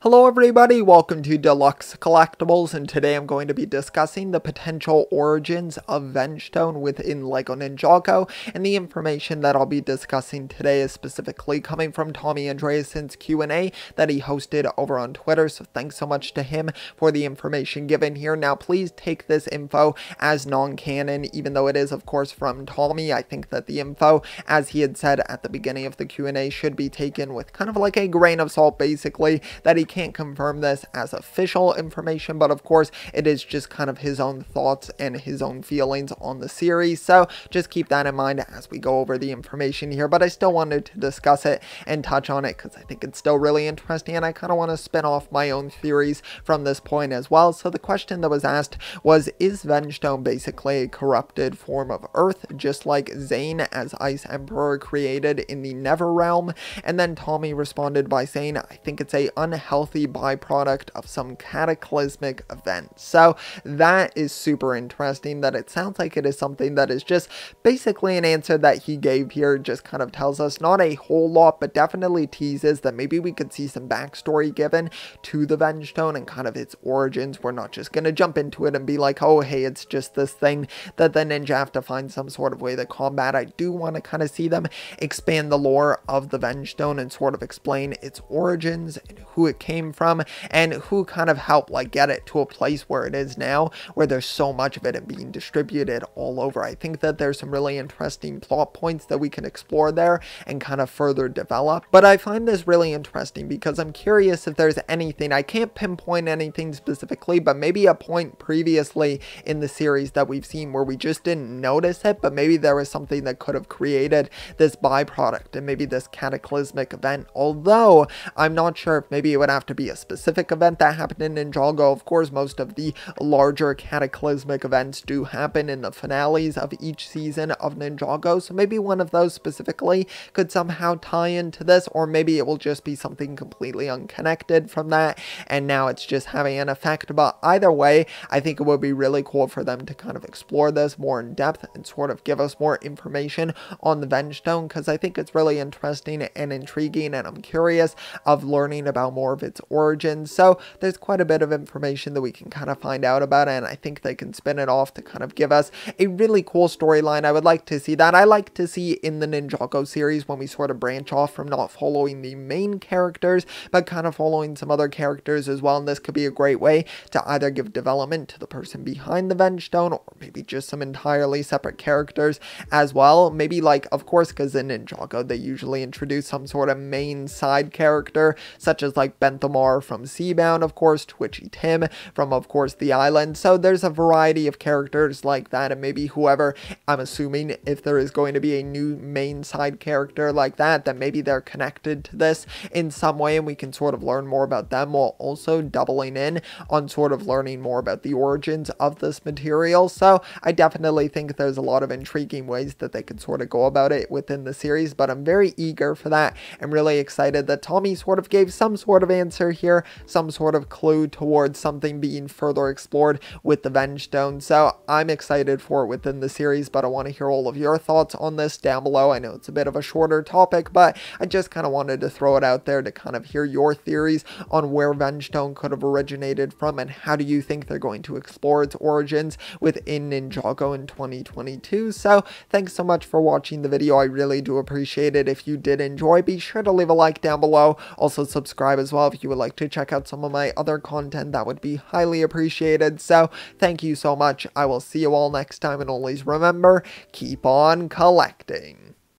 Hello everybody, welcome to Deluxe Collectibles, and today I'm going to be discussing the potential origins of Vengestone within LEGO Ninjago, and the information that I'll be discussing today is specifically coming from Tommy Andreassen's Q&A that he hosted over on Twitter, so thanks so much to him for the information given here. Now please take this info as non-canon, even though it is of course from Tommy. I think that the info, as he had said at the beginning of the Q&A, should be taken with kind of like a grain of salt, basically, that he can't confirm this as official information, but of course it is just kind of his own thoughts and his own feelings on the series, so just keep that in mind as we go over the information here. But I still wanted to discuss it and touch on it because I think it's still really interesting, and I kind of want to spin off my own theories from this point as well. So the question that was asked was, is Vengestone basically a corrupted form of Earth, just like Zane as Ice Emperor created in the Never Realm? And then Tommy responded by saying, I think it's a unhealthy byproduct of some cataclysmic event. So that is super interesting, that it sounds like it is something that is just basically an answer that he gave here. Just kind of tells us not a whole lot, but definitely teases that maybe we could see some backstory given to the Vengestone and kind of its origins. We're not just going to jump into it and be like, oh hey, it's just this thing that the ninja have to find some sort of way to combat. I do want to kind of see them expand the lore of the Vengestone and sort of explain its origins and who it came from and who kind of helped like get it to a place where it is now, where there's so much of it and being distributed all over. I think that there's some really interesting plot points that we can explore there and kind of further develop. But I find this really interesting because I'm curious if there's anything, I can't pinpoint anything specifically, but maybe a point previously in the series that we've seen where we just didn't notice it, but maybe there was something that could have created this byproduct and maybe this cataclysmic event. Although I'm not sure if maybe it would have to be a specific event that happened in Ninjago. Of course, most of the larger cataclysmic events do happen in the finales of each season of Ninjago, so maybe one of those specifically could somehow tie into this, or maybe it will just be something completely unconnected from that and now it's just having an effect. But either way, I think it would be really cool for them to kind of explore this more in depth and sort of give us more information on the Vengestone, because I think it's really interesting and intriguing, and I'm curious of learning about more of its origins. So there's quite a bit of information that we can kind of find out about it, and I think they can spin it off to kind of give us a really cool storyline. I would like to see that. I like to see in the Ninjago series when we sort of branch off from not following the main characters, but kind of following some other characters as well, and this could be a great way to either give development to the person behind the Vengestone, or maybe just some entirely separate characters as well. Maybe like, of course, because in Ninjago they usually introduce some sort of main side character, such as like Benthamar from Seabound, of course, Twitchy Tim from, of course, The Island. So there's a variety of characters like that, and maybe whoever, I'm assuming if there is going to be a new main side character like that, then maybe they're connected to this in some way, and we can sort of learn more about them, while also doubling in on sort of learning more about the origins of this material. So I definitely think there's a lot of intriguing ways that they could sort of go about it within the series, but I'm very eager for that. I'm really excited that Tommy sort of gave some sort of answer here, some sort of clue towards something being further explored with the Vengestone. So I'm excited for it within the series, but I want to hear all of your thoughts on this down below. I know it's a bit of a shorter topic, but I just kind of wanted to throw it out there to kind of hear your theories on where Vengestone could have originated from, and how do you think they're going to explore its origins within Ninjago in 2022. So thanks so much for watching the video. I really do appreciate it. If you did enjoy, be sure to leave a like down below. Also subscribe as well if you would like to check out some of my other content. That would be highly appreciated. So thank you so much. I will see you all next time, and always remember, keep on collecting.